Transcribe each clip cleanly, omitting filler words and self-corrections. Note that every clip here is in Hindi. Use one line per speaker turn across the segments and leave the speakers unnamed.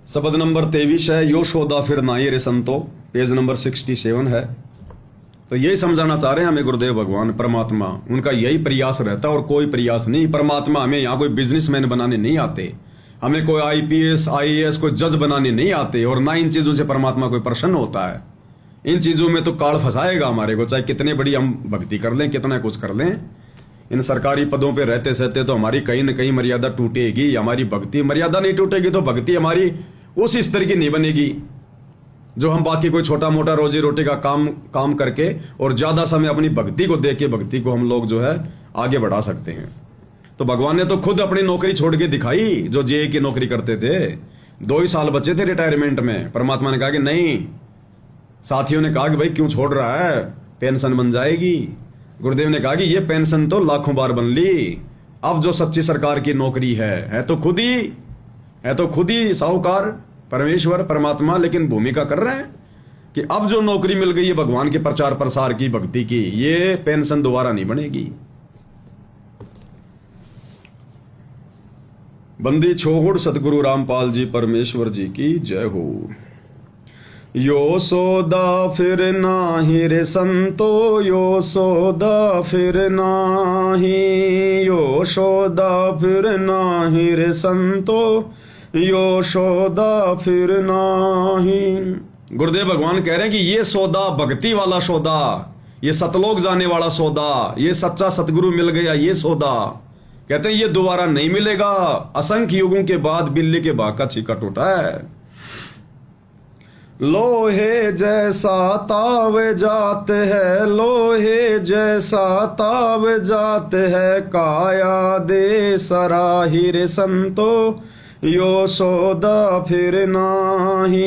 शब्द नंबर 23 है, यो शोदा फिर नाई रे संतो, पेज नंबर 67 है। तो यही समझाना चाह रहे हैं हमें गुरुदेव भगवान परमात्मा, उनका यही प्रयास रहता है और कोई प्रयास नहीं। परमात्मा हमें यहाँ कोई बिजनेसमैन बनाने नहीं आते, हमें कोई आईपीएस आईएएस कोई जज बनाने नहीं आते, और ना इन चीजों से परमात्मा कोई प्रसन्न होता है। इन चीजों में तो काल फंसाएगा हमारे को, चाहे कितने बड़ी हम भक्ति कर लें, कितना कुछ कर लें। इन सरकारी पदों पे रहते सहते तो हमारी कहीं न कहीं मर्यादा टूटेगी, हमारी भक्ति मर्यादा नहीं टूटेगी तो भक्ति हमारी उस स्तर की नहीं बनेगी जो हम बाकी कोई छोटा मोटा रोजी रोटी का काम करके और ज्यादा समय अपनी भक्ति को दे के भक्ति को हम लोग जो है आगे बढ़ा सकते हैं। तो भगवान ने तो खुद अपनी नौकरी छोड़ के दिखाई, जो जेई की नौकरी करते थे। 2 ही साल बचे थे रिटायरमेंट में। परमात्मा ने कहा कि नहीं, साथियों ने कहा कि भाई क्यों छोड़ रहा है, पेंशन बन जाएगी। गुरुदेव ने कहा कि ये पेंशन तो लाखों बार बन ली, अब जो सच्ची सरकार की नौकरी है तो खुद ही साहूकार परमेश्वर परमात्मा, लेकिन भूमिका कर रहे हैं कि अब जो नौकरी मिल गई है भगवान के प्रचार प्रसार की, भक्ति की, ये पेंशन दोबारा नहीं बनेगी। बंदी छोड़ सतगुरु रामपाल जी परमेश्वर जी की जय हो। यो सौदा फिर नाही रे संतो, यो सौदा फिर नाही, यो सौदा फिर नाही रे संतो, यो सौदा फिर नाही। गुरुदेव भगवान कह रहे हैं कि ये सौदा भक्ति वाला सौदा, ये सतलोक जाने वाला सौदा, ये सच्चा सतगुरु मिल गया ये सौदा, कहते हैं ये दोबारा नहीं मिलेगा। असंख्य युगों के बाद बिल्ली के भाग का छिक्का टूटा है। लोहे जैसा ताव जात है, लोहे जैसा ताव जात है, काया दे सराही रे संतो, यो सौदा फिर नाही,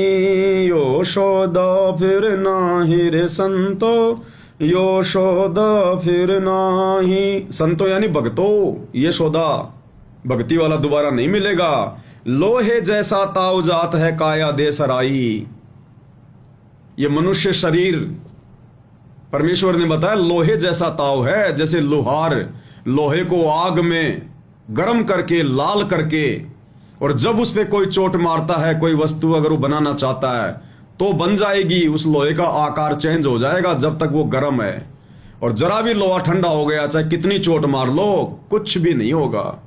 यो सौदा फिर नाही रे संतो, यो सौदा फिर नाही। संतो यानी भक्तो, ये सौदा भक्ति वाला दोबारा नहीं मिलेगा। लोहे जैसा ताव जात है, काया दे सराई, ये मनुष्य शरीर परमेश्वर ने बताया लोहे जैसा ताव है, जैसे लोहार लोहे को आग में गर्म करके लाल करके, और जब उस पे कोई चोट मारता है, कोई वस्तु अगर वो बनाना चाहता है तो बन जाएगी, उस लोहे का आकार चेंज हो जाएगा जब तक वो गर्म है। और जरा भी लोहा ठंडा हो गया, चाहे कितनी चोट मार लो, कुछ भी नहीं होगा,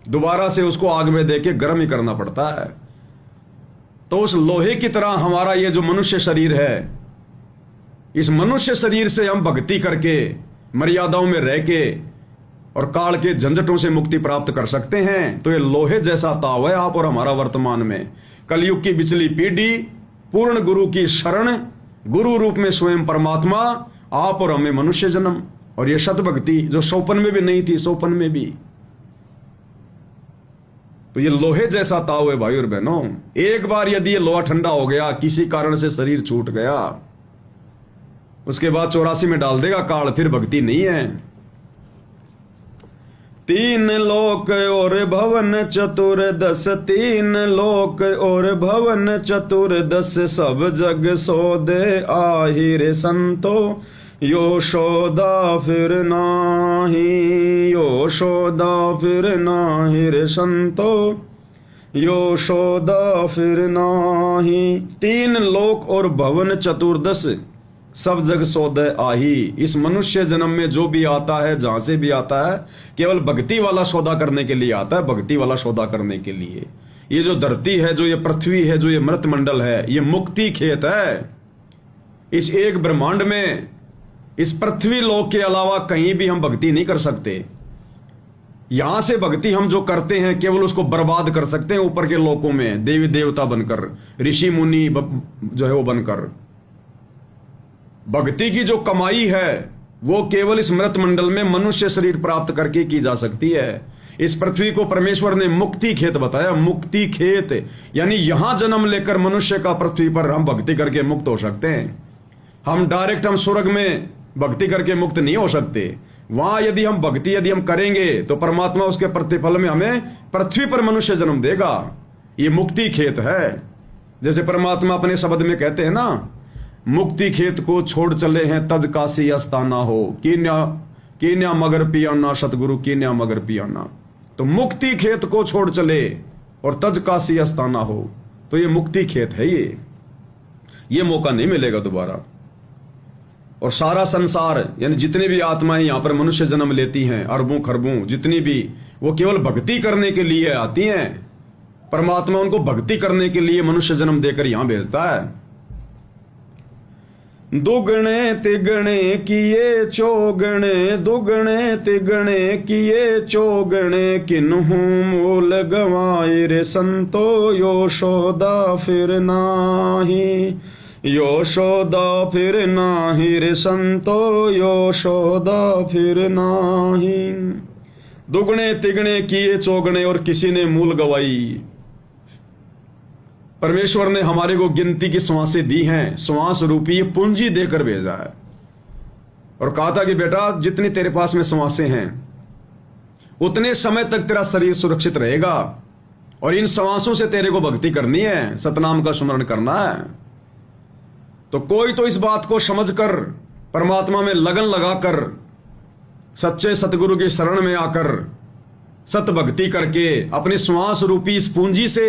दोबारा से उसको आग में देके गर्म ही करना पड़ता है। तो उस लोहे की तरह हमारा ये जो मनुष्य शरीर है, इस मनुष्य शरीर से हम भक्ति करके मर्यादाओं में रह के और काल के झंझटों से मुक्ति प्राप्त कर सकते हैं। तो ये लोहे जैसा ताव है आप और हमारा वर्तमान में। कलयुग की बिचली पीढ़ी, पूर्ण गुरु की शरण, गुरु रूप में स्वयं परमात्मा, आप और हमें मनुष्य जन्म, और ये शत भक्ति जो सौपन में भी नहीं थी, सौपन में भी। तो ये लोहे जैसा ताव है भाई और बहनों। एक बार यदि ये लोहा ठंडा हो गया, किसी कारण से शरीर छूट गया, उसके बाद 84 में डाल देगा काल, फिर भक्ति नहीं है। 3 लोक और भवन चतुर्दश, 3 लोक और भवन चतुर्दश, सब जग सौदे आहि रे संतो, यो सौदा फिर नाही, यो सौदा फिर नाही रे संतो, यो सौदा फिर नाही। 3 लोक और भवन चतुर्दश, सब जग सौदे आही। इस मनुष्य जन्म में जो भी आता है, जहां से भी आता है, केवल भक्ति वाला सौदा करने के लिए आता है, भक्ति वाला सौदा करने के लिए। ये जो धरती है, जो ये पृथ्वी है, जो ये मृत मंडल है, ये मुक्ति खेत है। इस एक ब्रह्मांड में, इस पृथ्वी लोक के अलावा कहीं भी हम भक्ति नहीं कर सकते। यहां से भक्ति हम जो करते हैं केवल उसको बर्बाद कर सकते हैं ऊपर के लोकों में, देवी देवता बनकर, ऋषि मुनि जो है वो बनकर। भक्ति की जो कमाई है वो केवल इस मृत मंडल में मनुष्य शरीर प्राप्त करके की जा सकती है। इस पृथ्वी को परमेश्वर ने मुक्ति खेत बताया, मुक्ति खेत, यानी यहां जन्म लेकर मनुष्य का पृथ्वी पर हम भक्ति करके मुक्त हो सकते हैं। हम डायरेक्ट हम स्वर्ग में भक्ति करके मुक्त नहीं हो सकते। वहां यदि हम भक्ति करेंगे तो परमात्मा उसके प्रतिफल में हमें पृथ्वी पर मनुष्य जन्म देगा। ये मुक्ति खेत है। जैसे परमात्मा अपने शब्द में कहते हैं ना, मुक्ति खेत को छोड़ चले हैं तज काशी अस्ताना हो, कीन्या मगर पियाना, सतगुरु कीन्या मगर पियाना। तो मुक्ति खेत को छोड़ चले और तज काशी अस्ताना हो, तो ये मुक्ति खेत है, ये मौका नहीं मिलेगा दोबारा। और सारा संसार यानी जितनी भी आत्माएं यहां पर मनुष्य जन्म लेती हैं, अरबों खरबों जितनी भी, वो केवल भक्ति करने के लिए आती हैं। परमात्मा उनको भक्ति करने के लिए मनुष्य जन्म देकर यहां भेजता है। दुगने तिगने किए चौगने, दुगने तिगने किए चौगने, किन्हू मूल गवाए रे संतो, यशोदा फिर नाही, यशोदा फिर नाही रे संतो, यशोदा फिर नाही। दुगने तिगने किए चौगने और किसी ने मूल गवाई। परमेश्वर ने हमारे को गिनती की श्वासें दी हैं, श्वास रूपी पूंजी देकर भेजा है और कहा था कि बेटा जितनी तेरे पास में श्वासें हैं उतने समय तक तेरा शरीर सुरक्षित रहेगा और इन श्वासों से तेरे को भक्ति करनी है, सतनाम का स्मरण करना है। तो कोई तो इस बात को समझकर परमात्मा में लगन लगाकर सच्चे सतगुरु की शरण में आकर सत भक्ति करके अपने श्वास रूपी इस पूंजी से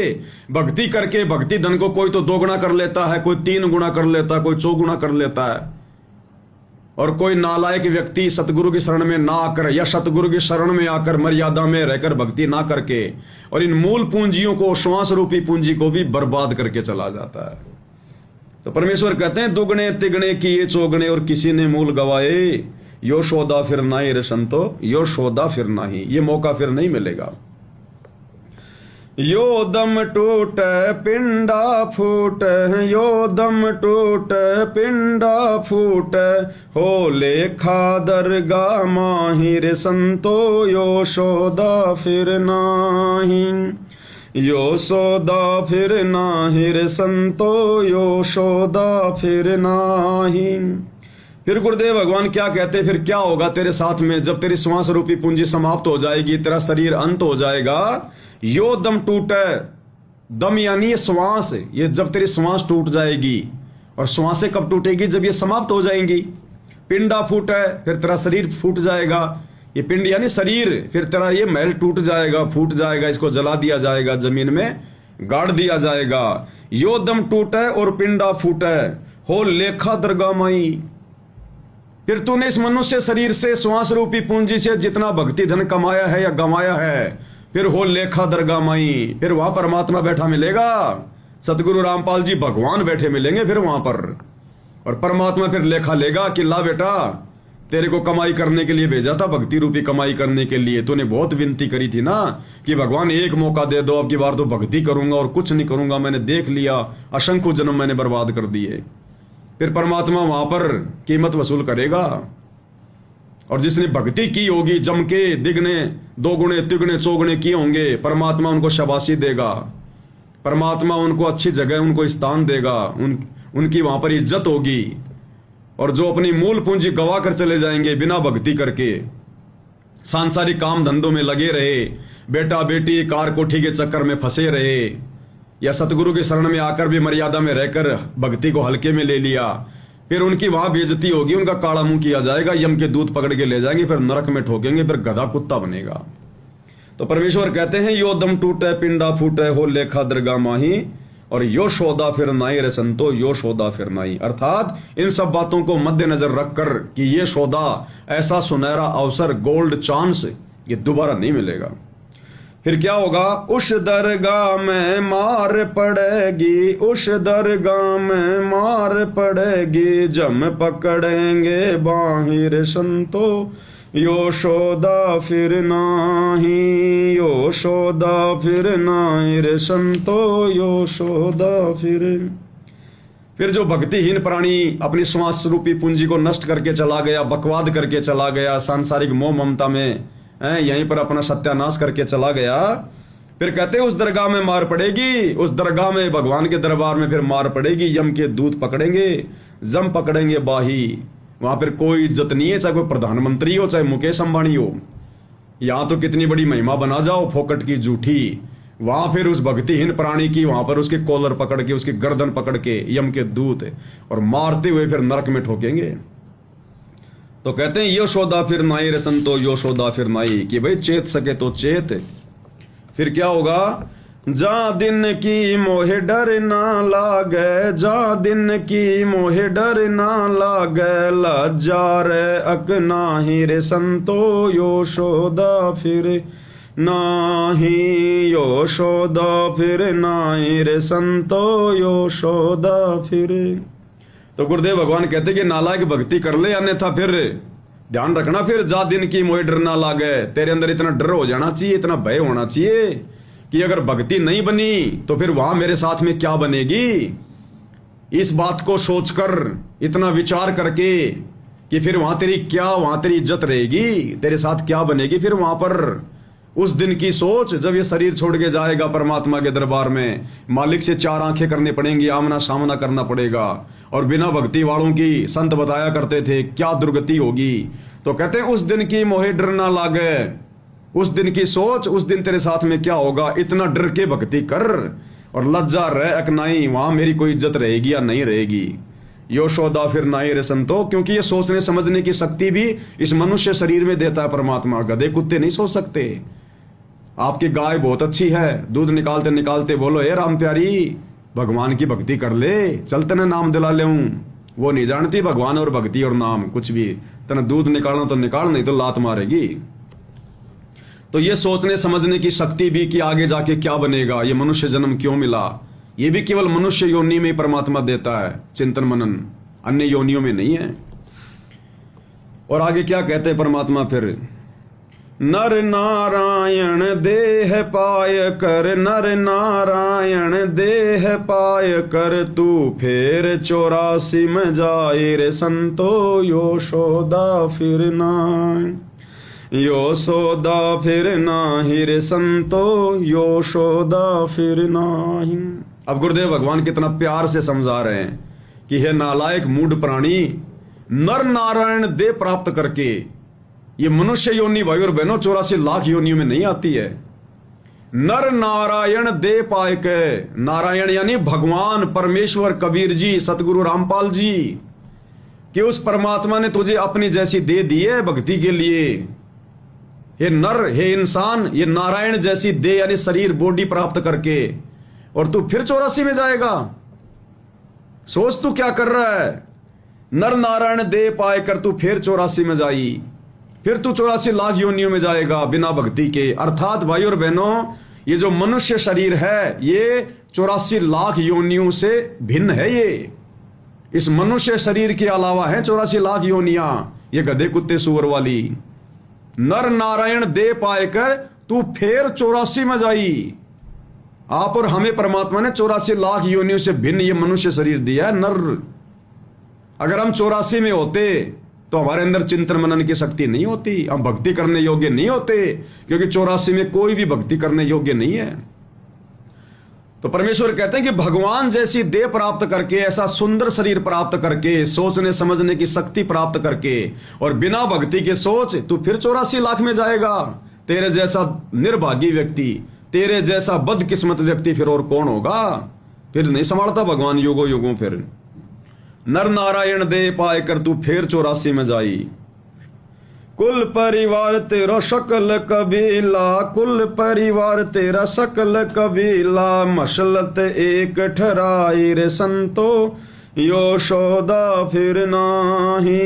भक्ति करके भक्ति धन को कोई तो 2 गुना कर लेता है, कोई 3 गुना कर लेता है, कोई 4 गुना कर लेता है। और कोई नालायक व्यक्ति सतगुरु की शरण में ना आकर या सतगुरु की शरण में आकर मर्यादा में रहकर भक्ति ना करके और इन मूल पूंजियों को, श्वास रूपी पूंजी को भी बर्बाद करके चला जाता है। तो परमेश्वर कहते हैं दुगने तिगने किए चौगने और किसी ने मूल गवाए, यशोदा फिर नाही रे संतो, यशोदा फिर नाही, ये मौका फिर नहीं मिलेगा। यो दम टूट पिंडा फूट, यो दम टूट पिंडा फूट, हो लेखा दरगाह माही रे संतो, यशोदा फिर नाही, यशोदा फिर नाही रे संतो, यशोदा फिर नाही। फिर गुरुदेव भगवान क्या कहते, फिर क्या होगा तेरे साथ में जब तेरी श्वास रूपी पूंजी समाप्त हो जाएगी, तेरा शरीर अंत हो जाएगा। यो दम टूटे, दम यानी ये श्वास, ये जब तेरी श्वास टूट जाएगी, और श्वासें कब टूटेगी, जब ये समाप्त हो जाएंगी। पिंडा फूटे, फिर तेरा शरीर फूट जाएगा, ये पिंड यानी शरीर, फिर तेरा ये महल टूट जाएगा, फूट जाएगा, इसको जला दिया जाएगा, जमीन में गाड़ दिया जाएगा। यो दम टूटे और पिंडा फूटे, हो लेखा दरगाह माई। फिर तूने इस मनुष्य शरीर से श्वास रूपी पूंजी से जितना भक्ति धन कमाया है या गंवाया है, फिर हो लेखा दरगाह माई, फिर वहां परमात्मा बैठा मिलेगा, सतगुरु रामपाल जी भगवान बैठे मिलेंगे फिर वहां पर। और परमात्मा फिर लेखा लेगा कि ला बेटा तेरे को कमाई करने के लिए भेजा था, भक्ति रूपी कमाई करने के लिए, तूने बहुत विनती करी थी ना कि भगवान एक मौका दे दो, अब की बार तो भक्ति करूंगा और कुछ नहीं करूंगा, मैंने देख लिया असंख्य जन्म मैंने बर्बाद कर दिए। फिर परमात्मा वहां पर कीमत वसूल करेगा। और जिसने भक्ति की होगी जम के, दिगने 2 गुणे तिगने चौगुने किए होंगे, परमात्मा उनको शाबाशी देगा, परमात्मा उनको अच्छी जगह उनको स्थान देगा, उनकी वहां पर इज्जत होगी। और जो अपनी मूल पूंजी गवा कर चले जाएंगे बिना भक्ति करके, सांसारिक काम धंधों में लगे रहे, बेटा बेटी कार कोठी के चक्कर में फंसे रहे, या सतगुरु की शरण में आकर भी मर्यादा में रहकर भक्ति को हल्के में ले लिया, फिर उनकी वहां बेइज्जती होगी, उनका काला मुंह किया जाएगा, यम के दूध पकड़ के ले जाएंगे, फिर नरक में ठोकेंगे, फिर गधा कुत्ता बनेगा। तो परमेश्वर कहते हैं यो दम टूटे पिंडा फूटे, हो लेखा दरगाह माही, और यो शोदा फिर नाई रे संतो, यो शोदा फिर नाई। अर्थात इन सब बातों को मद्देनजर रखकर कि ये शोदा, ऐसा सुनहरा अवसर, गोल्ड चांस, ये दोबारा नहीं मिलेगा। फिर क्या होगा, उस दरगाह में मार पड़ेगी, उस दरगाह में मार पड़ेगी, जम पकड़ेंगे बाहिर संतो, यशोदा फिर नाही, यशोदा फिर नाही रे संतो, यशोदा फिर जो भक्तिहीन प्राणी अपनी श्वास रूपी पूंजी को नष्ट करके चला गया, बकवाद करके चला गया, सांसारिक मोह ममता में यहीं पर अपना सत्यानाश करके चला गया, फिर कहते हैं उस दरगाह में मार पड़ेगी, उस दरगाह में भगवान के दरबार में फिर मार पड़ेगी, यम के दूत पकड़ेंगे, जम पकड़ेंगे बाही। वहां फिर कोई इज्जत नहीं है, चाहे कोई प्रधानमंत्री हो, चाहे मुकेश अंबानी हो, यहां तो कितनी बड़ी महिमा बना जाओ फोकट की झूठी, वहां फिर उस भक्तिहीन प्राणी की वहां पर उसके कॉलर पकड़ के, उसकी गर्दन पकड़ के यम के दूत और मारते हुए फिर नरक में ठोकेंगे। तो कहते हैं यशोदा फिर नाई रे संतो, यशोदा फिर नाई, कि भाई चेत सके तो चेत। फिर क्या होगा, जा दिन की मोहे डर ना लागे, जा दिन की मोहे डर ना लागे, लज्जा रे अक नाही रे संतो, यशोदा फिर नाही, यशोदा फिर नाही रे संतो, यशोदा फिर। तो गुरुदेव भगवान कहते कि नालायक भक्ति कर ले, अन्यथा फिर ध्यान रखना, फिर जा दिन की मोहे डर ना लागे। तेरे अंदर इतना डर हो जाना चाहिए, इतना भय होना चाहिए कि अगर भक्ति नहीं बनी तो फिर वहां मेरे साथ में क्या बनेगी। इस बात को सोचकर, इतना विचार करके कि फिर वहां तेरी इज्जत रहेगी, तेरे साथ क्या बनेगी फिर वहां पर। उस दिन की सोच, जब ये शरीर छोड़ के जाएगा परमात्मा के दरबार में, मालिक से चार आंखें करनी पड़ेंगी, आमना सामना करना पड़ेगा। और बिना भक्ति वालों की, संत बताया करते थे, क्या दुर्गति होगी। तो कहते हैं उस दिन की मोहे डर ना लागे, उस दिन की सोच, उस दिन तेरे साथ में क्या होगा, इतना डर के भक्ति कर और लज्जा रह अकनाई, वहां मेरी कोई इज्जत रहेगी या नहीं रहेगी। यशोदा फिर नाई रे संतो, क्योंकि ये सोचने समझने की शक्ति भी इस मनुष्य शरीर में देता है परमात्मा। गधे कुत्ते नहीं सोच सकते। आपकी गाय बहुत अच्छी है, दूध निकालते निकालते बोलो हे राम प्यारी भगवान की भक्ति कर ले, चलते न नाम दिला ले। वो नहीं जानती भगवान और भक्ति और नाम कुछ भी। तना दूध निकालना तो निकाल, नहीं तो लात मारेगी। तो ये सोचने समझने की शक्ति भी कि आगे जाके क्या बनेगा, ये मनुष्य जन्म क्यों मिला, ये भी केवल मनुष्य योनि में परमात्मा देता है चिंतन मनन, अन्य योनियों में नहीं है। और आगे क्या कहते हैं परमात्मा फिर, नर नारायण देह पाय कर, नर नारायण देह पाय कर, तू फेर 84 में जाए रे संतो, यशोदा फिर नाही, यशोदा फिर नाही रे संतो, यशोदा फिर नाही। अब गुरुदेव भगवान कितना प्यार से समझा रहे हैं कि हे नालायक मूढ़ प्राणी, नर नारायण देह प्राप्त करके, ये मनुष्य योनि भाई और बहनों 84 लाख योनियों में नहीं आती है। नर नारायण दे पाए के, नारायण यानी भगवान परमेश्वर, कबीर जी, सतगुरु रामपाल जी, कि उस परमात्मा ने तुझे अपनी जैसी दे दी है भक्ति के लिए। हे नर, हे इंसान, ये नारायण जैसी दे यानी शरीर, बॉडी प्राप्त करके, और तू फिर 84 में जाएगा। सोच तू क्या कर रहा है। नर नारायण दे पाए कर तू फिर 84 में जाई, फिर तू 84 लाख योनियों में जाएगा बिना भक्ति के। अर्थात भाई और बहनों, ये जो मनुष्य शरीर है ये 84 लाख योनियों से भिन्न है। ये इस मनुष्य शरीर के अलावा है 84 लाख योनियां, ये गधे कुत्ते सुअर वाली। नर नारायण दे पाए कर तू फिर 84 में जाई। आप और हमें परमात्मा ने 84 लाख योनियों से भिन्न ये मनुष्य शरीर दिया है नर। अगर हम 84 में होते तो हमारे अंदर चिंतन मनन की शक्ति नहीं होती, हम भक्ति करने योग्य नहीं होते, क्योंकि 84 में कोई भी भक्ति करने योग्य नहीं है। तो परमेश्वर कहते हैं कि भगवान जैसी देह प्राप्त करके, ऐसा सुंदर शरीर प्राप्त करके, सोचने समझने की शक्ति प्राप्त करके, और बिना भक्ति के सोच तू फिर 84 लाख में जाएगा। तेरे जैसा निर्भागी व्यक्ति, तेरे जैसा बदकिस्मत व्यक्ति फिर और कौन होगा। फिर नहीं संभालता भगवान युगों युगों। फिर नर नारायण दे पाए कर तू फिर 84 में जाई। कुल परिवार तेरा शकल कबीला, कुल परिवार तेरा सकल कबीला, मसलत एक ठहराई रे संतो, यशोदा फिर नाही,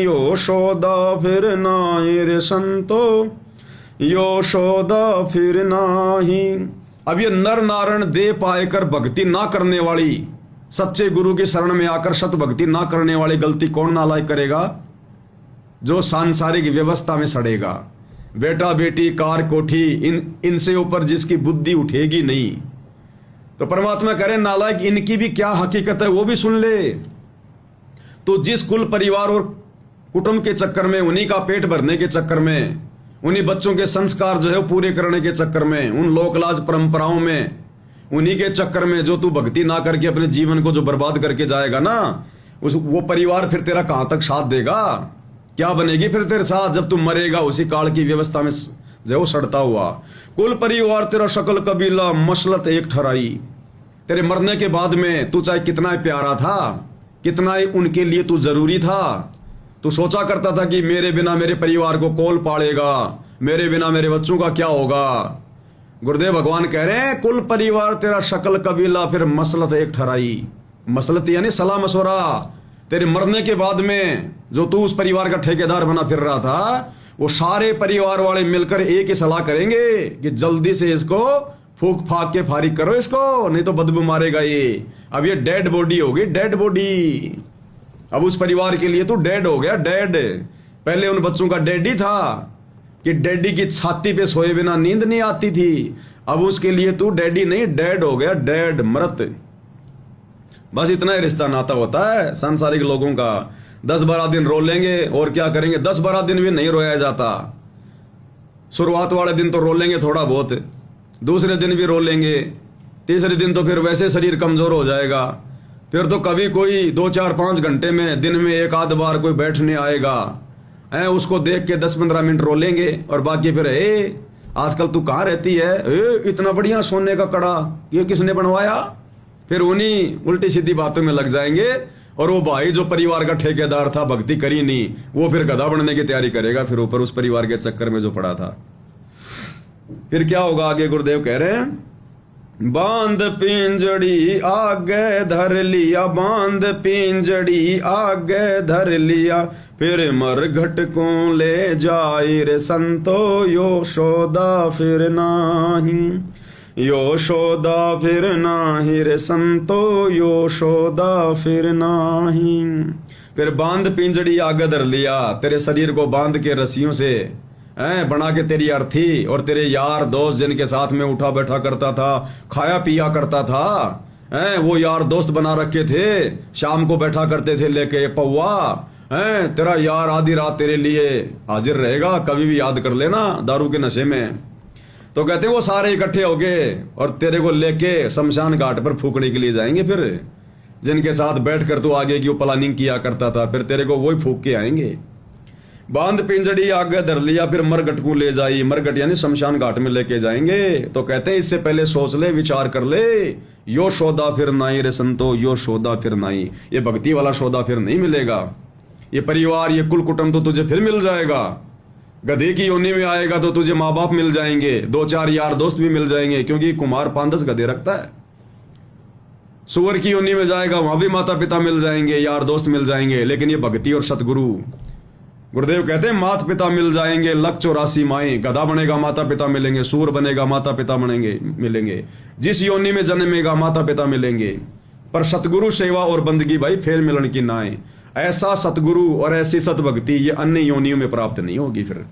यशोदा फिर नाही रे संतो, यशोदा फिर नाही। अब ये नर नारायण दे पाए कर भक्ति ना करने वाली, सच्चे गुरु की शरण में आकर सत भक्ति ना करने वाली गलती कौन नालायक करेगा? जो सांसारिक व्यवस्था में सड़ेगा। बेटा बेटी कार कोठी इनसे ऊपर जिसकी बुद्धि उठेगी नहीं। तो परमात्मा कह रहे नालायक, इनकी भी क्या हकीकत है वो भी सुन ले। तो जिस कुल परिवार और कुटुंब के चक्कर में, उन्हीं का पेट भरने के चक्कर में, उन्हीं बच्चों के संस्कार जो है वो पूरे करने के चक्कर में, उन लोकलाज परंपराओं में, उन्हीं के चक्कर में जो तू भक्ति ना करके अपने जीवन को जो बर्बाद करके जाएगा ना, वो परिवार फिर तेरा कहां तक साथ देगा? क्या बनेगी फिर तेरे साथ जब तू मरेगा उसी काल की व्यवस्था में जो सड़ता हुआ। कुल परिवार तेरा शकल कबीला, मसलत एक ठहराई। तेरे मरने के बाद में तू चाहे कितना ही प्यारा था, कितना ही उनके लिए तू जरूरी था, तू सोचा करता था कि मेरे बिना मेरे परिवार को कौन पालेगा, मेरे बिना मेरे बच्चों का क्या होगा। गुरुदेव भगवान कह रहे हैं कुल परिवार तेरा शकल कबीला फिर मसलत एक ठहराई। मसलत यानी सलाह मशवरा। तेरे मरने के बाद में जो तू उस परिवार का ठेकेदार बना फिर रहा था, वो सारे परिवार वाले मिलकर एक ही सलाह करेंगे कि जल्दी से इसको फूक फाक के फारिग करो इसको, नहीं तो बदबू मारेगा ये। अब ये डेड बॉडी होगी, डेड बॉडी। अब उस परिवार के लिए तू डेड हो गया, डेड। पहले उन बच्चों का डैडी था कि डैडी की छाती पे सोए बिना नींद नहीं आती थी, अब उसके लिए तू डैडी नहीं, डेड हो गया, डेड, मृत। बस इतना ही रिश्ता नाता होता है सांसारिक लोगों का। 10-12 दिन रो लेंगे और क्या करेंगे, 10-12 दिन भी नहीं रोया जाता। शुरुआत वाले दिन तो रो लेंगे थोड़ा बहुत, दूसरे दिन भी रो लेंगे, तीसरे दिन तो फिर वैसे शरीर कमजोर हो जाएगा। फिर तो कभी कोई 2-4-5 घंटे में दिन में एक आध बार कोई बैठने आएगा, उसको देख के 10-15 मिनट रो लेंगे और बाकी फिर आजकल तू कहाँ रहती है, इतना बढ़िया सोने का कड़ा ये किसने बनवाया। फिर उन्हीं उल्टी सीधी बातों में लग जाएंगे और वो भाई जो परिवार का ठेकेदार था, भक्ति करी नहीं, वो फिर गधा बनने की तैयारी करेगा फिर ऊपर उस परिवार के चक्कर में जो पड़ा था। फिर क्या होगा आगे गुरुदेव कह रहे हैं, बांध पिंजड़ी आगे धर लिया, बांध पिंजड़ी आगे धर लिया, फिर मरघट को ले जाई रे संतो, यशोदा फिर नाही, यशोदा फिर नाही रे संतो, यशोदा फिर नाही। फिर बांध पिंजड़ी आगे धर लिया, तेरे शरीर को बांध के रस्सियों से बना के तेरी अर्थी और तेरे यार दोस्त जिनके साथ में उठा बैठा करता था, खाया पिया करता था, वो यार दोस्त बना रखे थे, शाम को बैठा करते थे लेके पौवा, तेरा यार आधी रात तेरे लिए हाजिर रहेगा, कभी भी याद कर लेना दारू के नशे में। तो कहते वो सारे इकट्ठे हो गए और तेरे को लेके शमशान घाट पर फूकने के लिए जाएंगे। फिर जिनके साथ बैठकर तू आगे की प्लानिंग किया करता था, फिर तेरे को वही फूक के आएंगे। बांध पिंजड़ी आगे धर लिया, फिर मरघट को ले जाई, मरघट यानी शमशान घाट में लेके जाएंगे। तो कहते हैं इससे पहले सोच ले, विचार कर ले, यो सौदा फिर नाई रे संतो, यो सौदा फिर नाई। ये भक्ति वाला सौदा फिर नहीं मिलेगा। ये परिवार, ये कुल कुटुंब तो तुझे फिर मिल जाएगा। गधे की योनि में आएगा तो तुझे माँ बाप मिल जाएंगे, 2-4 यार दोस्त भी मिल जाएंगे, क्योंकि कुमार 5-10 गधे रखता है। सुअर की योनि में जाएगा, वहां भी माता पिता मिल जाएंगे, यार दोस्त मिल जाएंगे। लेकिन ये भक्ति और सतगुरु, गुरुदेव कहते हैं माता पिता मिल जाएंगे, 184 माएं। गधा बनेगा माता पिता मिलेंगे, सूर बनेगा माता पिता मिलेंगे, जिस योनि में जन्मेगा माता पिता मिलेंगे। पर सतगुरु सेवा और बंदगी भाई फेर मिलन की नाए। ऐसा सतगुरु और ऐसी सतभक्ति ये अन्य योनियों में प्राप्त नहीं होगी। फिर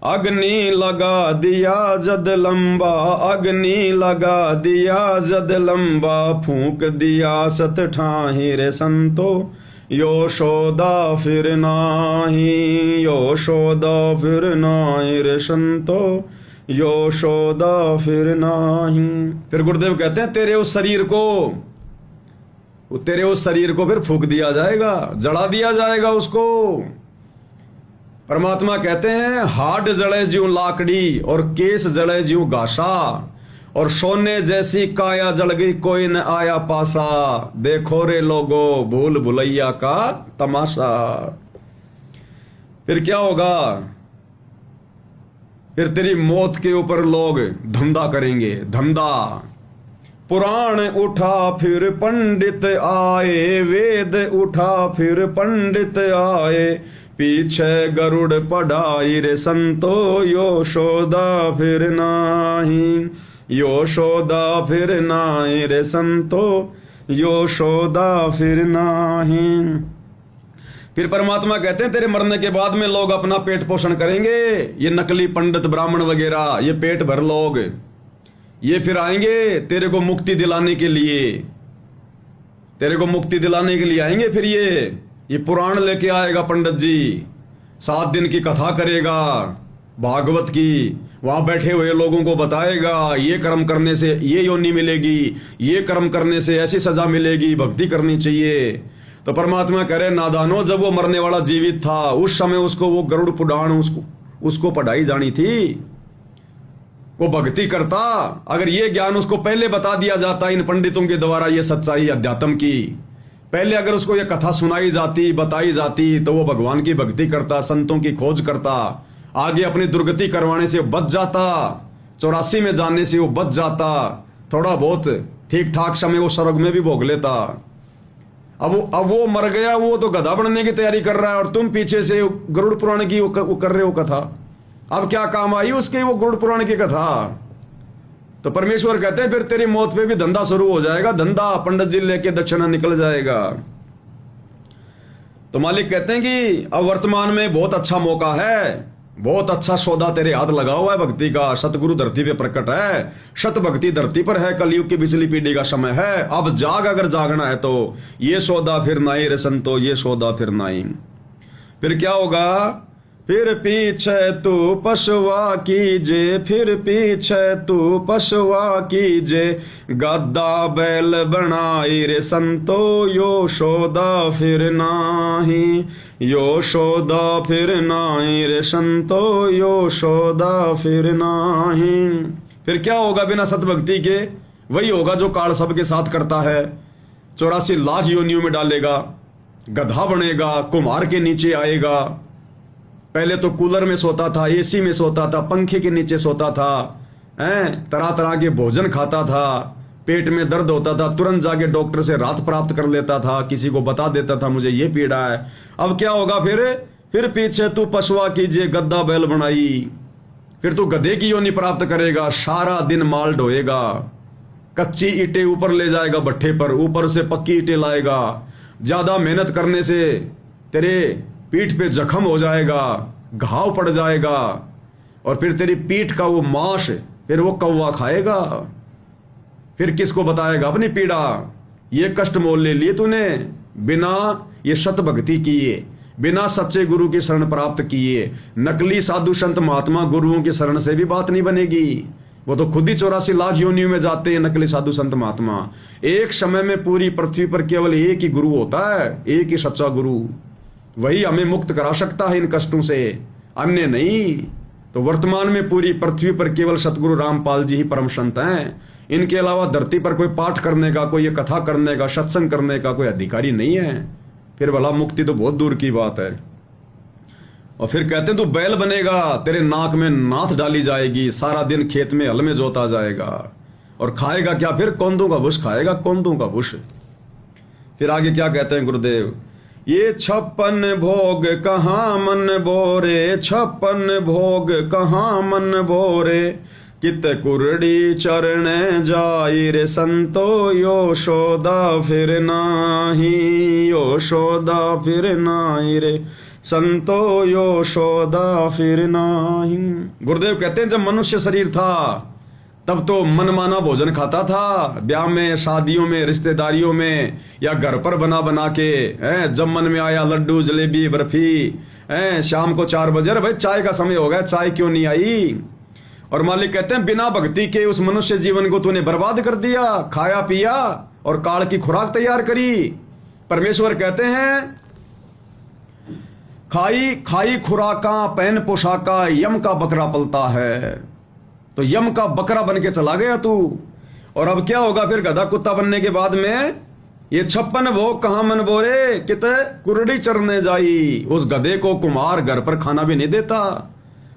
अग्नि लगा दिया जद लंबा, अग्नि लगा दिया जद लंबा, फूंक दिया सत ठाहि रे संतो, यशोदा फिर नाही, यशोदा फिर नाही रे संतो, यशोदा फिर नाही। फिर गुरुदेव कहते हैं तेरे उस शरीर को फिर फूक दिया जाएगा, जला दिया जाएगा उसको। परमात्मा कहते हैं हाड जले ज्यों लाकड़ी और केस जले ज्यों घासा, और सोने जैसी काया जल गई कोई न आया पासा, देखो रे लोगो भूल भुलैया का तमाशा। फिर क्या होगा, फिर तेरी मौत के ऊपर लोग धंधा करेंगे, धंधा। पुराण उठा फिर पंडित आए, वेद उठा फिर पंडित आए, पीछे गरुड़ पढ़ाई रे संतो, यशोदा फिर नाही, यशोदा फिर नाही रे संतो, यशोदा फिर नाही। फिर परमात्मा कहते हैं तेरे मरने के बाद में लोग अपना पेट पोषण करेंगे। ये नकली पंडित ब्राह्मण वगैरह, ये पेट भर लोग, ये फिर आएंगे तेरे को मुक्ति दिलाने के लिए, तेरे को मुक्ति दिलाने के लिए आएंगे। फिर ये पुराण लेके आएगा पंडित जी, 7 दिन की कथा करेगा भागवत की, वहां बैठे हुए लोगों को बताएगा ये कर्म करने से ये योनि मिलेगी, ये कर्म करने से ऐसी सजा मिलेगी, भक्ति करनी चाहिए। तो परमात्मा कह रहे नादानो, जब वो मरने वाला जीवित था उस समय उसको वो गरुड़ पुराण उसको पढ़ाई जानी थी, वो भक्ति करता। अगर ये ज्ञान उसको पहले बता दिया जाता इन पंडितों के द्वारा, ये सच्चाई अध्यात्म की पहले अगर उसको ये कथा सुनाई जाती, बताई जाती, तो वो भगवान की भक्ति करता, संतों की खोज करता, आगे अपनी दुर्गति करवाने से बच जाता। 84 में जाने से वो बच जाता, थोड़ा बहुत ठीक ठाक समय वो स्वर्ग में भी भोग लेता। अब वो मर गया, वो तो गधा बनने की तैयारी कर रहा है और तुम पीछे से गरुड़ पुराण की वो कर रहे हो कथा। अब क्या काम आई उसके वो गरुड़ पुराण की कथा? तो परमेश्वर कहते हैं फिर तेरी मौत पे भी धंधा शुरू हो जाएगा, धंधा पंडित जी लेके दक्षिणा निकल जाएगा। तो मालिक कहते हैं कि अब वर्तमान में बहुत अच्छा मौका है, बहुत अच्छा सौदा तेरे हाथ लगा हुआ है भक्ति का। सतगुरु धरती पे प्रकट है, शत भक्ति धरती पर है, कलयुग की बिजली पीढ़ी का समय है। अब जाग, अगर जागना है तो ये सौदा फिर नाई रे संतो, ये सौदा फिर नाई। फिर क्या होगा? फिर पीछे तू पशुआ कीजे, फिर पीछे तू पशुआ कीजे, गद्दा बैल बनाई रे संतो, यो सौदा फिर नाही, यो सौदा फिर नाही रे संतो, यो सौदा फिर नाही। फिर क्या होगा बिना सतभक्ति के? वही होगा जो काल सबके साथ करता है, 84 लाख योनियों में डालेगा, गधा बनेगा, कुम्हार के नीचे आएगा। पहले तो कूलर में सोता था, एसी में सोता था, पंखे के नीचे सोता था, तरह तरह के भोजन खाता था, पेट में दर्द होता था तुरंत जाके डॉक्टर से राहत प्राप्त कर लेता था, किसी को बता देता था मुझे ये पीड़ा है। अब क्या होगा? फिर पीछे तू पशुआ कीजिए, गद्दा बैल बनाई, फिर तू गधे की योनि प्राप्त करेगा, सारा दिन माल ढोएगा, कच्ची ईंटें ऊपर ले जाएगा भट्ठे पर, ऊपर से पक्की ईंटें लाएगा। ज्यादा मेहनत करने से तेरे पीठ पे जख्म हो जाएगा, घाव पड़ जाएगा, और फिर तेरी पीठ का वो मांस फिर वो कौवा खाएगा। फिर किसको बताएगा अपनी पीड़ा? ये कष्ट मोल ले लिए तूने बिना ये शत भक्ति किए, बिना सच्चे गुरु की शरण प्राप्त किए। नकली साधु संत महात्मा गुरुओं की शरण से भी बात नहीं बनेगी, वो तो खुद ही 84 लाख योनियों में जाते हैं नकली साधु संत महात्मा। एक समय में पूरी पृथ्वी पर केवल एक ही गुरु होता है, एक ही सच्चा गुरु, वही हमें मुक्त करा सकता है इन कष्टों से, अन्य नहीं। तो वर्तमान में पूरी पृथ्वी पर केवल सतगुरु रामपाल जी ही परम संत हैं। इनके अलावा धरती पर कोई पाठ करने का, कोई ये कथा करने का, सत्संग करने का कोई अधिकारी नहीं है। फिर भला मुक्ति तो बहुत दूर की बात है। और फिर कहते हैं तू बैल बनेगा, तेरे नाक में नाथ डाली जाएगी, सारा दिन खेत में हल में जोता जाएगा, और खाएगा क्या? फिर कौंदों का भुष खाएगा, कौंदों का भुष। फिर आगे क्या कहते हैं गुरुदेव? ये 56 भोग कहाँ मन बोरे, 56 भोग कहाँ मन बोरे, कित कुरड़ी चरण जाई रे संतो, यो सौदा फिर नाही, यो सौदा फिर नाही रे संतो, यो सौदा फिर नाही। गुरुदेव कहते हैं जब मनुष्य शरीर था तब तो मनमाना भोजन खाता था, ब्याह में, शादियों में, रिश्तेदारियों में, या घर पर बना बना के, जब मन में आया लड्डू जलेबी बर्फी, शाम को 4 बजे भाई चाय का समय हो गया, चाय क्यों नहीं आई? और मालिक कहते हैं बिना भक्ति के उस मनुष्य जीवन को तूने बर्बाद कर दिया, खाया पिया और काल की खुराक तैयार करी। परमेश्वर कहते हैं खाई खाई खुराका पहन पोशाका, यम का बकरा पलता है। तो यम का बकरा बन के चला गया तू। और अब क्या होगा फिर गधा कुत्ता बनने के बाद में? ये 56 भोग कहाँ मन बोरे, किते कुरड़ी चरने जाई। उस गधे को कुम्हार घर पर खाना भी नहीं देता,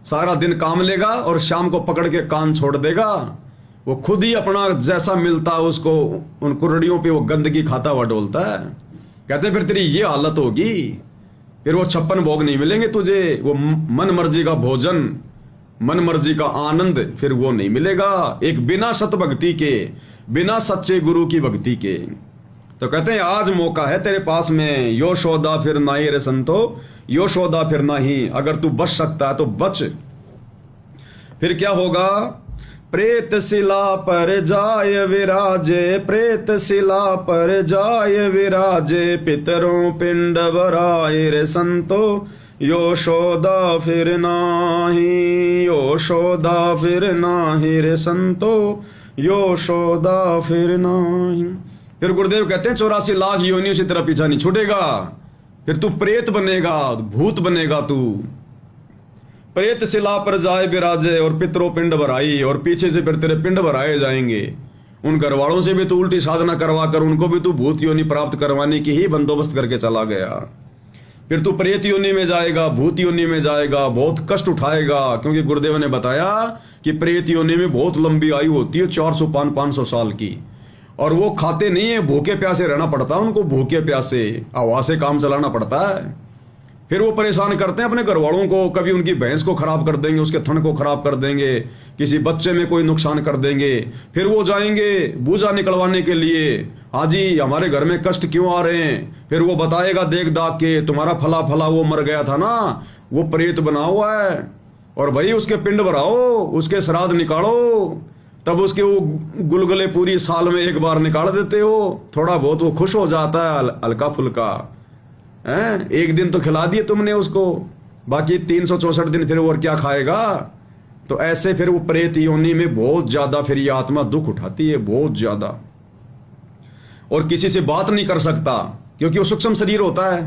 सारा दिन काम लेगा और शाम को पकड़ के कान छोड़ देगा। वो खुद ही अपना जैसा मिलता उसको उन कुरड़ियों पे वो गंदगी खाता हुआ डोलता है। कहते फिर तेरी ये हालत होगी, फिर वो 56 भोग नहीं मिलेंगे तुझे, वो मन मर्जी का भोजन, मन मर्जी का आनंद फिर वो नहीं मिलेगा, एक बिना सत भक्ति के, बिना सच्चे गुरु की भक्ति के। तो कहते हैं आज मौका है तेरे पास में, यो सौदा फिर नाही रे संतो, यो सौदा फिर नहीं। अगर तू बच सकता है तो बच। फिर क्या होगा? प्रेत शिला पर जाय विराजे, प्रेत शिला पर जाय विराजे, पितरों पिंड भराए रे संतो, यो सौदा फिर नाही, यो सौदा फिर नाही रे संतो, यो सौदा फिर नाही। फिर गुरुदेव कहते हैं 84 लाख योनियों से तेरा पीछा नहीं छूटेगा। फिर तू प्रेत बनेगा, भूत बनेगा तू। प्रेत शिला पर जाए विराजे और पितरों पिंड भराई, और पीछे से फिर तेरे पिंड भराए जाएंगे। उन घर वालों से भी तू उल्टी साधना करवा कर उनको भी तू भूत योनि प्राप्त करवाने की ही बंदोबस्त करके चला गया। फिर तू प्रेत योनि में जाएगा, भूत योनि में जाएगा, बहुत कष्ट उठाएगा, क्योंकि गुरुदेव ने बताया कि प्रेत योनि में बहुत लंबी आयु होती है, 400-500 साल की। और वो खाते नहीं है, भूखे प्यासे रहना पड़ता है उनको, भूखे प्यासे हवा से काम चलाना पड़ता है। फिर वो परेशान करते हैं अपने घर वालों को, कभी उनकी भैंस को खराब कर देंगे, उसके थन को खराब कर देंगे, किसी बच्चे में कोई नुकसान कर देंगे। फिर वो जाएंगे बूझा निकलवाने के लिए, हाँ जी हमारे घर में कष्ट क्यों आ रहे हैं। फिर वो बताएगा देख दाग के, तुम्हारा फला फला वो मर गया था ना, वो प्रेत बना हुआ है, और भाई उसके पिंड भराओ, उसके श्राद्ध निकालो। तब उसके वो गुलगुले पूरी साल में एक बार निकाल देते हो, थोड़ा बहुत वो खुश हो जाता है, हल्का फुल्का हैं। एक दिन तो खिला दिए तुमने उसको, बाकी 364 दिन फिर वो और क्या खाएगा। तो ऐसे फिर वो प्रेत योनि में बहुत ज्यादा फिर ये आत्मा दुख उठाती है, बहुत ज्यादा। और किसी से बात नहीं कर सकता, क्योंकि वो सूक्ष्म शरीर होता है।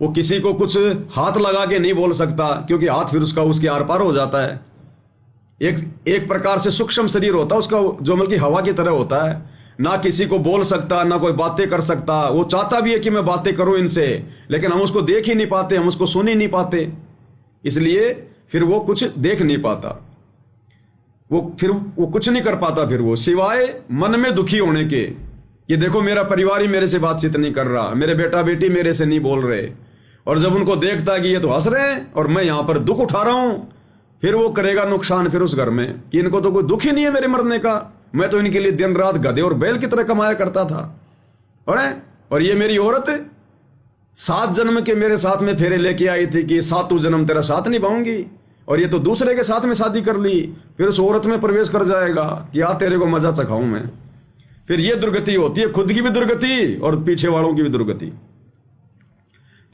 वो किसी को कुछ हाथ लगा के नहीं बोल सकता, क्योंकि हाथ फिर उसका उसके आर पार हो जाता है। एक प्रकार से सूक्ष्म शरीर होता है उसका, जो बल्कि हवा की तरह होता है, ना किसी को बोल सकता, ना कोई बातें कर सकता। वो चाहता भी है कि मैं बातें करूं इनसे, लेकिन हम उसको देख ही नहीं पाते, हम उसको सुन ही नहीं पाते, इसलिए फिर वो कुछ देख नहीं पाता, वो कुछ नहीं कर पाता। फिर वो सिवाय मन में दुखी होने के कि देखो मेरा परिवार ही मेरे से बातचीत नहीं कर रहा, मेरे बेटा बेटी मेरे से नहीं बोल रहे। और जब उनको देखता है कि ये तो हंस रहे हैं और मैं यहां पर दुख उठा रहा हूं, फिर वो करेगा नुकसान फिर उस घर में कि इनको तो कोई दुख ही नहीं है मेरे मरने का, मैं तो इनके लिए दिन रात गधे और बैल की तरह कमाया करता था। और ये मेरी औरत 7 जन्म के मेरे साथ में फेरे लेके आई थी कि 7वां जन्म तेरा साथ निभाऊंगी, और ये तो दूसरे के साथ में शादी कर ली, फिर उस औरत में प्रवेश कर जाएगा कि आ तेरे को मजा चखाऊं मैं। फिर ये दुर्गति होती है, खुद की भी दुर्गति और पीछे वालों की भी दुर्गति।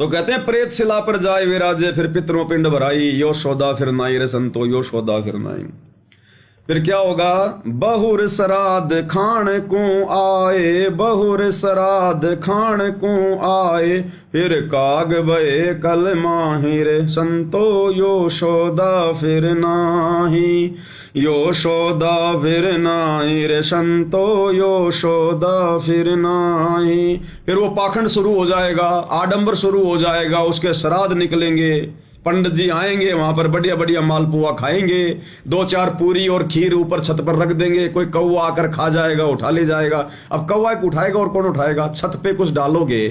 तो कहते हैं प्रेत शिला पर जाए विराजे, फिर पितरों पिंड भराई, यो सौदा फिर नाई रे संतो, यो सौदा फिर नाई। फिर क्या होगा, बहुर श्राद्ध खान को आए, बहुर श्राद्ध खान को आए, फिर काग भये कल माहिर संतो, यो सौदा फिर नाही, यो सौदा फिर नाही रे संतो, यो सौदा फिर नाही। फिर वो पाखंड शुरू हो जाएगा, आडंबर शुरू हो जाएगा, उसके श्राद्ध निकलेंगे, पंडित जी आएंगे, वहां पर बढ़िया बढ़िया मालपुआ खाएंगे, 2-4 पूरी और खीर ऊपर छत पर रख देंगे, कोई कौवा आकर खा जाएगा, उठा ले जाएगा। अब कौवा एक उठाएगा और कौन उठाएगा, छत पे कुछ डालोगे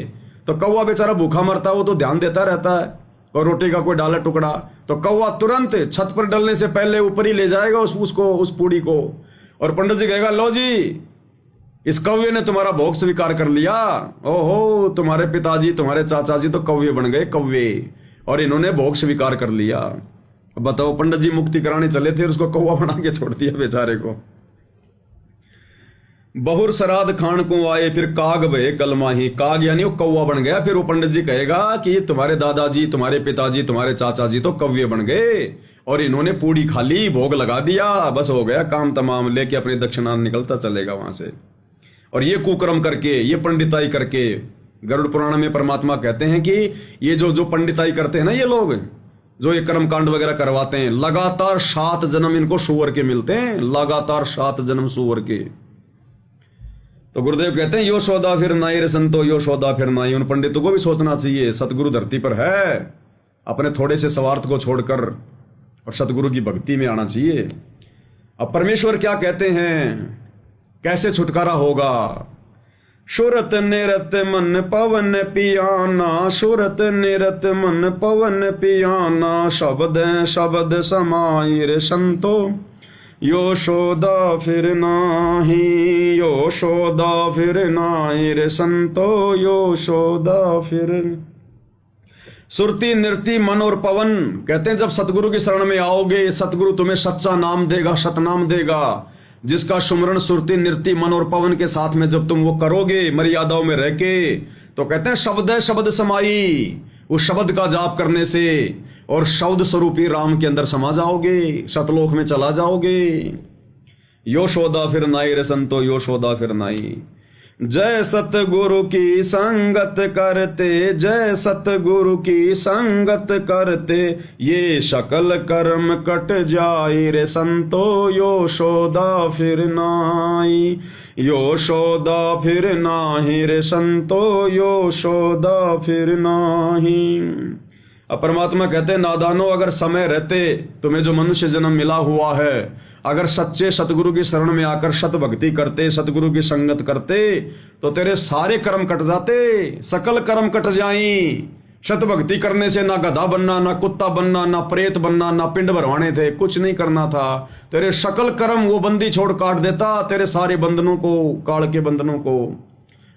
तो कौवा बेचारा भूखा मरता है, वो तो ध्यान देता रहता है, और रोटी का कोई डाला टुकड़ा तो कौवा तुरंत छत पर डलने से पहले ऊपर ही ले जाएगा उस पूड़ी को, और पंडित जी कहेगा लो जी इस कौवे ने तुम्हारा भोग स्वीकार कर लिया, ओहो तुम्हारे पिताजी तुम्हारे चाचा जी तो कौवे बन गए, कौवे, और इन्होंने भोग स्वीकार कर लिया। अब बताओ, पंडित जी मुक्ति कराने चले थे, उसको कौवा बना के छोड़ दिया बेचारे को। बहुर श्राद्ध खान को आए, फिर काग भये कल माही, काग यानी वो कौवा बन गया। फिर वो पंडित जी कहेगा कि तुम्हारे दादाजी तुम्हारे पिताजी तुम्हारे चाचा जी तो कौवे बन गए, और इन्होंने पूड़ी खा ली, भोग लगा दिया, बस हो गया काम तमाम, लेके अपनी दक्षिणा निकलता चलेगा वहां से। और ये कुकर्म करके, ये पंडिताई करके, गरुड़ पुराण में परमात्मा कहते हैं कि ये जो पंडिताई करते हैं ना, ये लोग जो ये कर्म कांड वगैरह करवाते हैं, लगातार 7 जन्म इनको सुअर के मिलते हैं, लगातार 7 जन्म सुअर के। तो गुरुदेव कहते हैं यो सौदा फिर नाई रे संतो, यो सौदा फिर नाई। उन पंडितों को भी सोचना चाहिए, सतगुरु धरती पर है, अपने थोड़े से स्वार्थ को छोड़कर और सतगुरु की भक्ति में आना चाहिए। अब परमेश्वर क्या कहते हैं, कैसे छुटकारा होगा। सुरत निरत मन पवन पियाना, सुरत निरत मन पवन पियाना, शब्द शब्द समाई रे संतो, यो सौदा फिर नाही, यो सौदा फिर नाही रे संतो, यो सौदा फिर। सुरती नृति मन और पवन कहते हैं जब सतगुरु की शरण में आओगे, सतगुरु तुम्हें सच्चा नाम देगा, सतनाम देगा, जिसका सुमरण सुरती नृति मन और पवन के साथ में जब तुम वो करोगे मर्यादाओं में रह के, तो कहते हैं शब्द है शब्द समाई, उस शब्द का जाप करने से और शब्द स्वरूपी राम के अंदर समा जाओगे, सतलोक में चला जाओगे। यो सौदा फिर नाई रे संतो, यो सौदा फिर नाई। जय सतगुरु की संगत करते, जय सतगुरु की संगत करते, ये शकल कर्म कट जाई रे संतो, यो शोदा फिर नाई, यो शोदा फिर नाही रे संतो, यो शोदा फिर नाही। अब परमात्मा कहते हैं नादानो, अगर समय रहते तुम्हें जो मनुष्य जन्म मिला हुआ है, अगर सच्चे सतगुरु की शरण में आकर सत भक्ति करते, सतगुरु की संगत करते, तो तेरे सारे कर्म कट जाते, सकल कर्म कट जाई। सत भक्ति करने से ना गधा बनना, ना कुत्ता बनना, ना प्रेत बनना, ना पिंड भरवाने थे, कुछ नहीं करना था। तेरे सकल कर्म वो बंदी छोड़ काट देता, तेरे सारे बंधनों को, काल के बंधनों को,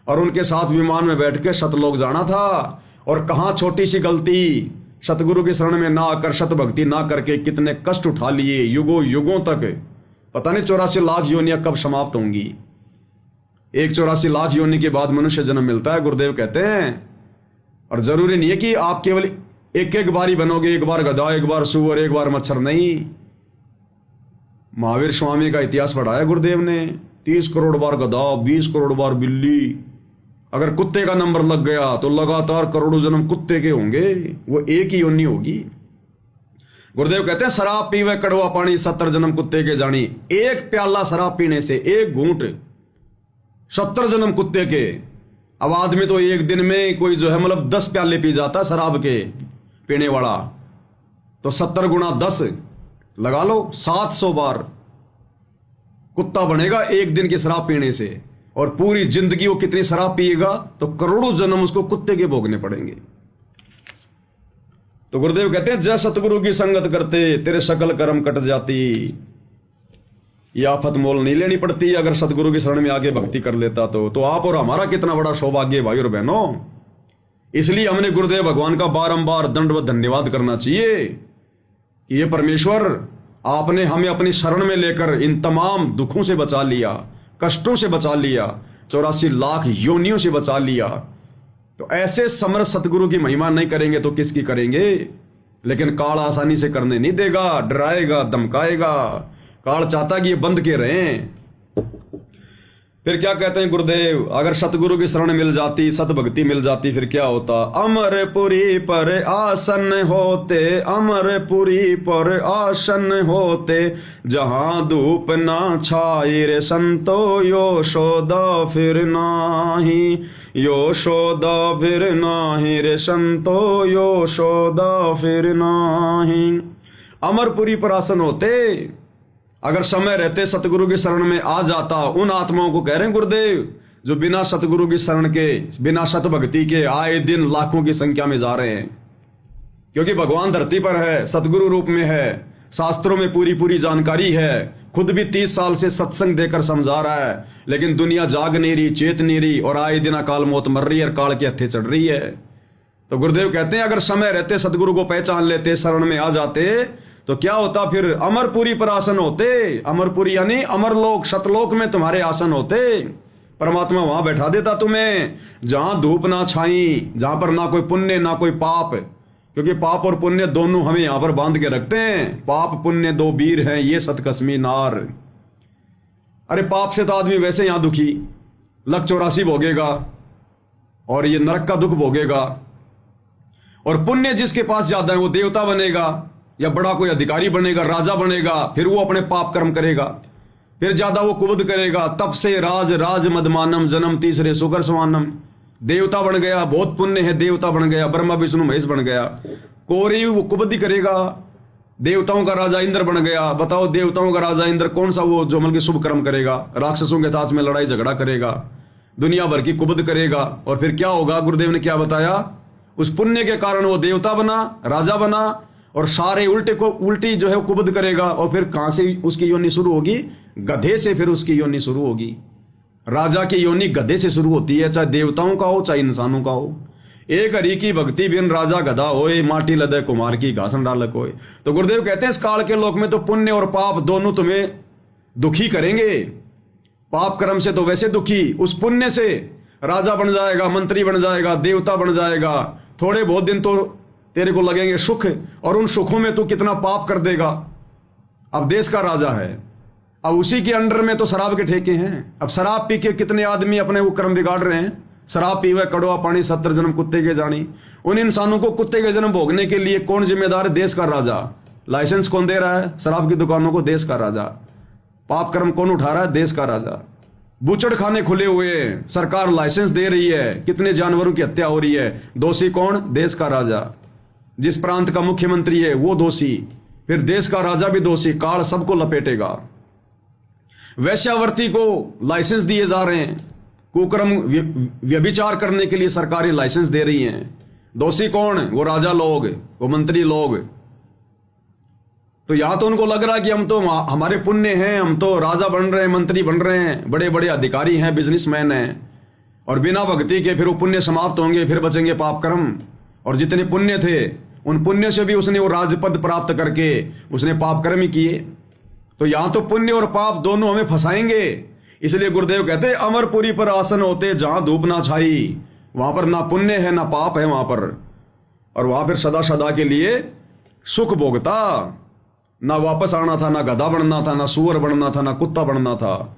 और उनके साथ विमान में बैठ के सतलोक जाना था। और कहां छोटी सी गलती, सतगुरु की शरण में ना आकर सत भक्ति ना करके कितने कष्ट उठा लिए, युगों युगों तक। पता नहीं 84 लाख योनियां कब समाप्त होंगी। एक 84 लाख योनि के बाद मनुष्य जन्म मिलता है, गुरुदेव कहते हैं। और जरूरी नहीं है कि आप केवल एक एक बार ही बनोगे, एक बार गधा, एक बार सुअर, एक बार मच्छर, नहीं। महावीर स्वामी का इतिहास पढ़ाया गुरुदेव ने, 30 करोड़ बार गधा, 20 करोड़ बार बिल्ली। अगर कुत्ते का नंबर लग गया तो लगातार करोड़ों जन्म कुत्ते के होंगे, वो एक ही योनि होगी। गुरुदेव कहते हैं शराब पीवे कड़वा पानी, 70 जन्म कुत्ते के जानी। एक प्याला शराब पीने से, एक घूंट, 70 जन्म कुत्ते के। अब आदमी तो एक दिन में कोई जो है मतलब 10 प्याले पी जाता शराब के पीने वाला, तो 70 गुणा 10 लगा लो, 700 बार कुत्ता बनेगा एक दिन की शराब पीने से। और पूरी जिंदगी वो कितनी शराब पिएगा, तो करोड़ों जन्म उसको कुत्ते के भोगने पड़ेंगे। तो गुरुदेव कहते हैं जय सतगुरु की संगत करते, तेरे सकल कर्म कट जाती। ये आफत मोल नहीं लेनी पड़ती अगर सतगुरु की शरण में आगे भक्ति कर लेता तो आप और हमारा कितना बड़ा सौभाग्य भाई और बहनों। इसलिए हमने गुरुदेव भगवान का बारंबार दंडवत धन्यवाद करना चाहिए कि ये परमेश्वर, आपने हमें अपनी शरण में लेकर इन तमाम दुखों से बचा लिया, कष्टों से बचा लिया, 84 लाख योनियों से बचा लिया। तो ऐसे समर्थ सतगुरु की महिमा नहीं करेंगे तो किसकी करेंगे। लेकिन काल आसानी से करने नहीं देगा, डराएगा, धमकाएगा। काल चाहता कि ये बंद के रहें। फिर क्या कहते हैं गुरुदेव, अगर सतगुरु की शरण मिल जाती, सत भक्ति मिल जाती, फिर क्या होता। अमरपुरी पर आसन होते, अमरपुरी पर आसन होते, जहां धूप ना छाई रे संतो, यो शोदा फिर नाही, यो शोदा फिर नाही रे संतो, यो शोदा फिर नाही। अमरपुरी पर आसन होते, अगर समय रहते सतगुरु की शरण में आ जाता। उन आत्माओं को कह रहे हैं गुरुदेव जो बिना सतगुरु की शरण के, बिना सत भक्ति के आए दिन लाखों की संख्या में जा रहे हैं। क्योंकि भगवान धरती पर है, सतगुरु रूप में है, शास्त्रों में पूरी पूरी जानकारी है, खुद भी 30 साल से सत्संग देकर समझा रहा है, लेकिन दुनिया जाग नहीं रही, चेत नहीं रही, और आए दिन अकाल मौत मर रही है और काल के हत्थे चढ़ रही है। तो गुरुदेव कहते हैं अगर समय रहते सतगुरु को पहचान लेते, शरण में आ जाते, तो क्या होता। फिर अमरपुरी पर आसन होते। अमरपुरी यानी अमरलोक, सतलोक में तुम्हारे आसन होते। परमात्मा वहां बैठा देता तुम्हें, जहां धूप ना छाई, जहां पर ना कोई पुण्य ना कोई पाप। क्योंकि पाप और पुण्य दोनों हमें यहां पर बांध के रखते हैं। पाप पुण्य दो वीर हैं, ये सतकस्मी नार। अरे पाप से तो आदमी वैसे यहां दुखी, लक 84 भोगेगा और ये नरक का दुख भोगेगा। और पुण्य जिसके पास ज्यादा है वो देवता बनेगा, या बड़ा कोई अधिकारी बनेगा, राजा बनेगा, फिर वो अपने पाप कर्म करेगा, फिर ज्यादा वो कुबद करेगा। तब से राज राज मदमानम, जन्म तीसरे सुकर स्वानम। देवता बन गया, बहुत पुण्य है, देवता बन गया, ब्रह्मा विष्णु महेश बन गया। कोरी वो कुबदी करेगा, देवताओं का राजा इंद्र बन गया। बताओ देवताओं का राजा इंद्र कौन सा वो जो मतलब शुभ कर्म करेगा, राक्षसों के साथ में लड़ाई झगड़ा करेगा, दुनिया भर की कुबद करेगा। और फिर क्या होगा, गुरुदेव ने क्या बताया, उस पुण्य के कारण वो देवता बना, राजा बना, और सारे उल्टी जो है कुबद करेगा। और फिर कहां से उसकी योनि शुरू होगी, गधे से फिर उसकी योनि शुरू होगी। राजा की योनि गधे से शुरू होती है, चाहे देवताओं का हो चाहे इंसानों का हो। एक हरि की भक्ति बिन राजा गधा होए, माटी लदे कुमार की घासन डालक होए। तो गुरुदेव कहते हैं इस काल के लोक में तो पुण्य और पाप दोनों तुम्हें दुखी करेंगे। पाप कर्म से तो वैसे दुखी, उस पुण्य से राजा बन जाएगा, मंत्री बन जाएगा, देवता बन जाएगा। थोड़े बहुत दिन तो तेरे को लगेंगे सुख, और उन सुखों में तू कितना पाप कर देगा। अब देश का राजा है, अब उसी के अंडर में तो शराब के ठेके हैं। अब शराब पी के कितने आदमी अपने वो कर्म बिगाड़ रहे हैं। शराब पीवे कड़वा पानी 70 जन्म कुत्ते के जानी। उन इंसानों को कुत्ते के जन्म भोगने के लिए कौन जिम्मेदार है? देश का राजा। लाइसेंस कौन दे रहा है शराब की दुकानों को? देश का राजा। पाप कर्म कौन उठा रहा है? देश का राजा। बूचड़ खाने खुले हुए, सरकार लाइसेंस दे रही है, कितने जानवरों की हत्या हो रही है। दोषी कौन? देश का राजा। जिस प्रांत का मुख्यमंत्री है वो दोषी, फिर देश का राजा भी दोषी। काल सबको लपेटेगा। वैश्यावर्ती को लाइसेंस दिए जा रहे हैं, कुकर्म व्यभिचार करने के लिए सरकारें लाइसेंस दे रही हैं। दोषी कौन? वो राजा लोग, वो मंत्री लोग। तो यहां तो उनको लग रहा है कि हम तो हमारे पुण्य हैं, हम तो राजा बन रहे हैं, मंत्री बन रहे हैं, बड़े बड़े अधिकारी हैं, बिजनेसमैन हैं, और बिना भक्ति के फिर वो पुण्य समाप्त होंगे, फिर बचेंगे पाप कर्म। और जितने पुण्य थे उन पुण्य से भी उसने वो राजपद प्राप्त करके उसने पाप कर्म ही किए। तो यहां तो पुण्य और पाप दोनों हमें फंसाएंगे। इसलिए गुरुदेव कहते हैं अमरपुरी पर आसन होते जहां धूप ना छाई। वहां पर ना पुण्य है ना पाप है वहां पर, और वहां फिर सदा सदा के लिए सुख भोगता। ना वापस आना था, ना गधा बनना था, ना सुअर बनना था, ना कुत्ता बनना था।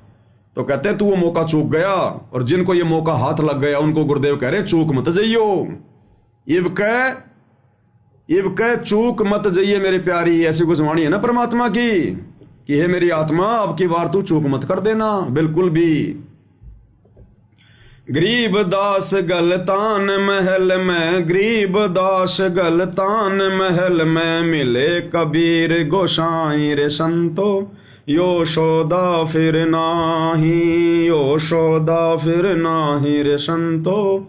तो कहते तू वो मौका चूक गया, और जिनको ये मौका हाथ लग गया उनको गुरुदेव कह रहे चूक मत जाइयो। इब कह चूक मत जाइए मेरे प्यारी। ऐसी कुछ वाणी है ना परमात्मा की कि हे मेरी आत्मा अब की बार तू चूक मत कर देना बिल्कुल भी। गरीब दास गलतान महल में, गरीब दास गलतान महल में, मिले कबीर गोसाई रे संतो, यशोदा फिर नाही, यशोदा फिर नाही रे संतो,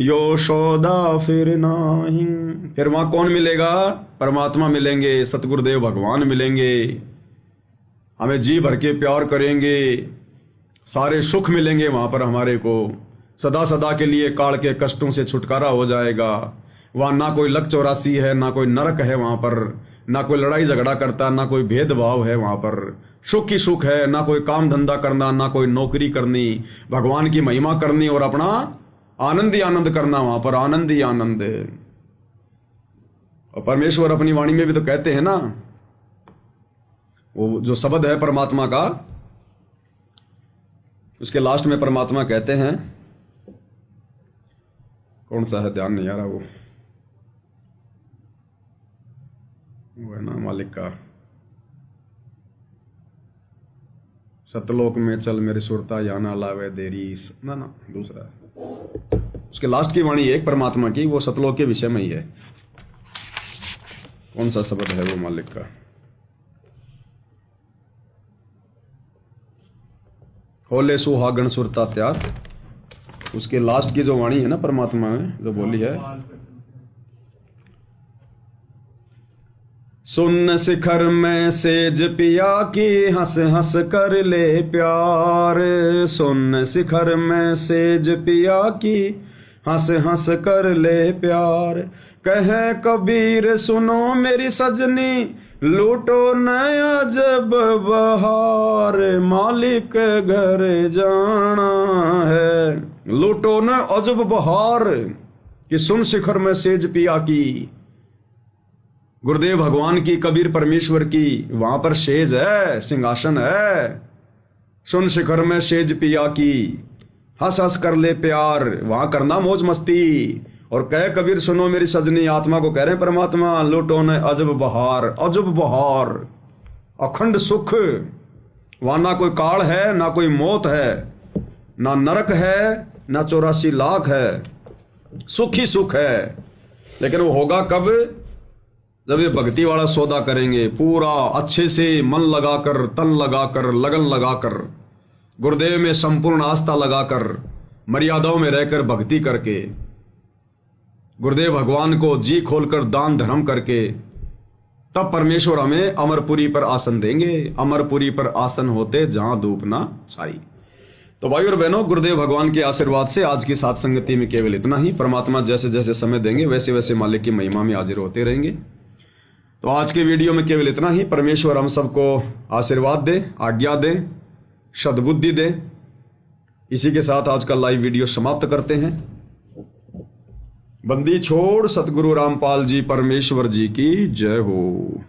यशोदा फिर नाही। फिर वहां कौन मिलेगा? परमात्मा मिलेंगे, सतगुरुदेव भगवान मिलेंगे, हमें जी भर के प्यार करेंगे, सारे सुख मिलेंगे वहां पर हमारे को। सदा सदा के लिए काल के कष्टों से छुटकारा हो जाएगा। वहां ना कोई लक 84 है, ना कोई नरक है वहां पर, ना कोई लड़ाई झगड़ा करता, ना कोई भेदभाव है वहां पर। सुख ही सुख है, ना कोई काम धंधा करना, ना कोई नौकरी करनी, भगवान की महिमा करनी और अपना आनंद ही आनंद करना वहां पर, आनंद ही आनंद। और परमेश्वर अपनी वाणी में भी तो कहते हैं ना, वो जो शब्द है परमात्मा का, उसके लास्ट में परमात्मा कहते हैं, कौन सा है ध्यान नहीं आ रहा, वो है ना मालिक का, सतलोक में चल मेरी सुरता या ना लावे देरी, ना दूसरा है। उसके लास्ट की वाणी एक परमात्मा की, वो सतलोक के विषय में ही है। कौन सा शब्द है वो मालिक का? होले सुहागण सुरता त्याग। उसके लास्ट की जो वाणी है ना परमात्मा में जो बोली है, सुन शिखर में सेज पिया की, हंस हंस कर ले प्यार। सुन शिखर में सेज पिया की, हंस हंस कर ले प्यार। कहे कबीर सुनो मेरी सजनी, लूटो नया जब बहार। मालिक घर जाना है, लूटो न अजब बहार। कि सुन शिखर में सेज पिया की, गुरुदेव भगवान की, कबीर परमेश्वर की, वहां पर सेज है, सिंहासन है। सुन शिखर में सेज पिया की, हंस हंस कर ले प्यार, वहां करना मौज मस्ती। और कह कबीर सुनो मेरी सजनी, आत्मा को कह रहे हैं परमात्मा, लूटो न अजब बहार, अजब बहार, अखंड सुख। वहां ना कोई काल है, ना कोई मौत है, ना नरक है, ना 84 लाख है, सुख ही सुख है। लेकिन वो होगा कब? जब ये भक्ति वाला सौदा करेंगे, पूरा अच्छे से मन लगाकर, तन लगाकर, लगन लगाकर, गुरुदेव में संपूर्ण आस्था लगाकर, मर्यादाओं में रहकर भक्ति करके, गुरुदेव भगवान को जी खोलकर दान धर्म करके, तब परमेश्वर हमें अमरपुरी पर आसन देंगे। अमरपुरी पर आसन होते जहां धूप ना छाई। तो भाई और बहनों, गुरुदेव भगवान के आशीर्वाद से आज की साथ संगति में केवल इतना ही। परमात्मा जैसे जैसे समय देंगे वैसे वैसे मालिक की महिमा में हाजिर होते रहेंगे। तो आज के वीडियो में केवल इतना ही। परमेश्वर हम सबको आशीर्वाद दे, आज्ञा दे, सद्बुद्धि दे। इसी के साथ आज का लाइव वीडियो समाप्त करते हैं। बंदी छोड़ सतगुरु रामपाल जी परमेश्वर जी की जय हो।